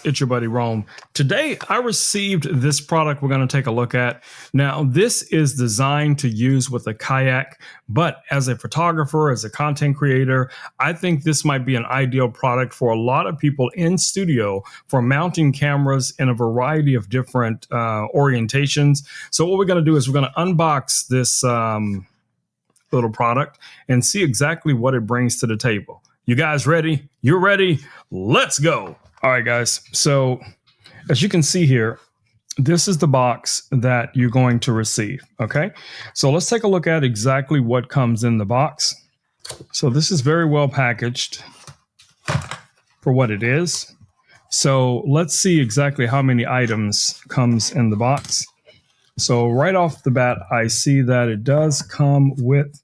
It's your buddy Rome. Today, I received this product we're going to take a look at. Now, this is designed to use with a kayak, but as a photographer, as a content creator, I think this might be an ideal product for a lot of people in studio for mounting cameras in a variety of different orientations. So what we're going to do is we're going to unbox this little product and see exactly what it brings to the table. You guys ready? You're ready? Let's go. All right, guys. So as you can see here, this is the box that you're going to receive. Okay. So let's take a look at exactly what comes in the box. So this is very well packaged for what it is. So let's see exactly how many items comes in the box. So right off the bat, I see that it does come with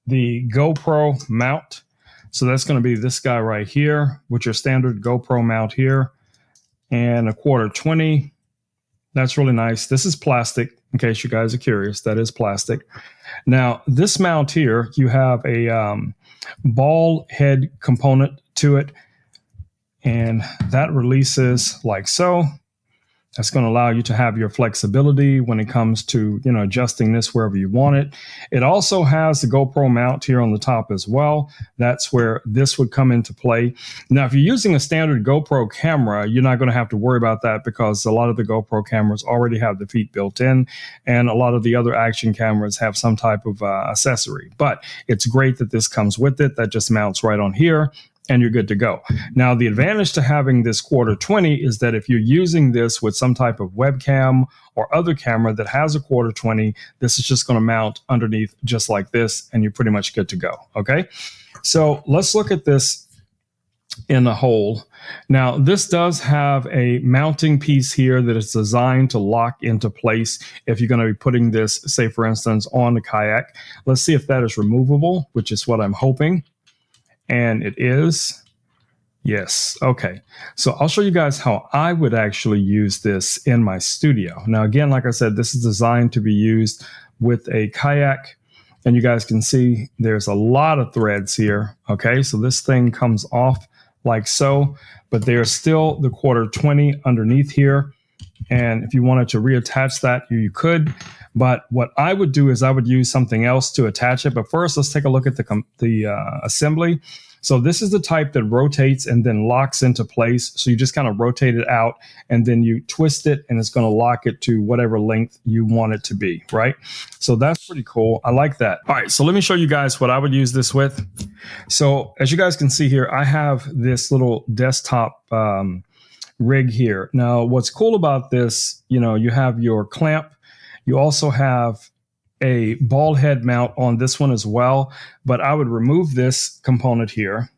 the GoPro mount. So that's going to be this guy right here with your standard GoPro mount here and a 1/4 That's really nice. This is plastic, in case you guys are curious. That is plastic. Now, this mount here, you have a ball head component to it, and that releases like so. That's going to allow you to have your flexibility when it comes to, adjusting this wherever you want it. It also has the GoPro mount here on the top as well. That's where this would come into play. Now, if you're using a standard GoPro camera, you're not going to have to worry about that because a lot of the GoPro cameras already have the feet built in, and a lot of the other action cameras have some type of accessory. But it's great that this comes with it. That just mounts right on here, and you're good to go. Now, the advantage to having this 1/4 is that if you're using this with some type of webcam or other camera that has a 1/4, this is just going to mount underneath just like this, and you're pretty much good to go. Okay, so let's look at this in a whole. Now, this does have a mounting piece here that is designed to lock into place if you're going to be putting this, say, for instance, on the kayak. Let's see if that is removable, which is what I'm hoping. And it is. Yes. Okay. So I'll show you guys how I would actually use this in my studio. Now, again, like I said, this is designed to be used with a kayak. And you guys can see there's a lot of threads here. Okay. So this thing comes off like so, but there's still the 1/4 underneath here. And if you wanted to reattach that, you could. But what I would do is I would use something else to attach it. But first, let's take a look at the assembly. So this is the type that rotates and then locks into place. So you just kind of rotate it out and then you twist it and it's going to lock it to whatever length you want it to be, right? So that's pretty cool. I like that. All right, so let me show you guys what I would use this with. So as you guys can see here, I have this little desktop rig here. Now, what's cool about this, you have your clamp. You also have a ball head mount on this one as well, but I would remove this component here.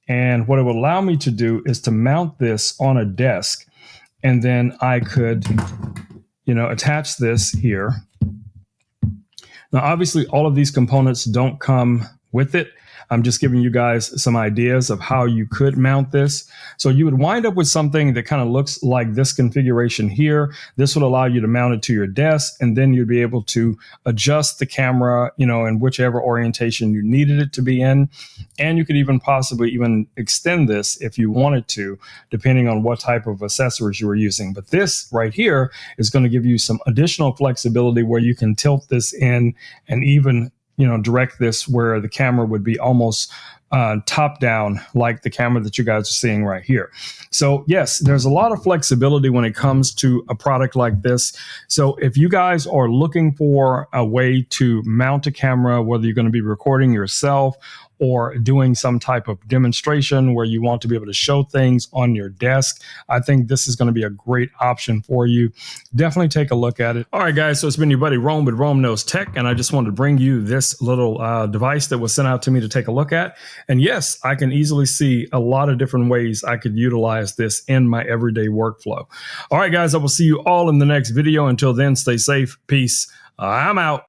And what it would allow me to do is to mount this on a desk, and then I could, attach this here. Now, obviously, all of these components don't come with it. I'm just giving you guys some ideas of how you could mount this. So you would wind up with something that kind of looks like this configuration here. This would allow you to mount it to your desk, and then you'd be able to adjust the camera, in whichever orientation you needed it to be in. And you could even possibly even extend this if you wanted to, depending on what type of accessories you were using. But this right here is going to give you some additional flexibility where you can tilt this in and even direct this where the camera would be almost top down, like the camera that you guys are seeing right here. So yes, there's a lot of flexibility when it comes to a product like this. So if you guys are looking for a way to mount a camera, whether you're going to be recording yourself or doing some type of demonstration where you want to be able to show things on your desk, I think this is going to be a great option for you. Definitely take a look at it. All right, guys, so it's been your buddy Rome with Rome Knows Tech, and I just wanted to bring you this little device that was sent out to me to take a look at. And yes, I can easily see a lot of different ways I could utilize this in my everyday workflow. All right, guys, I will see you all in the next video. Until then, stay safe. Peace. I'm out.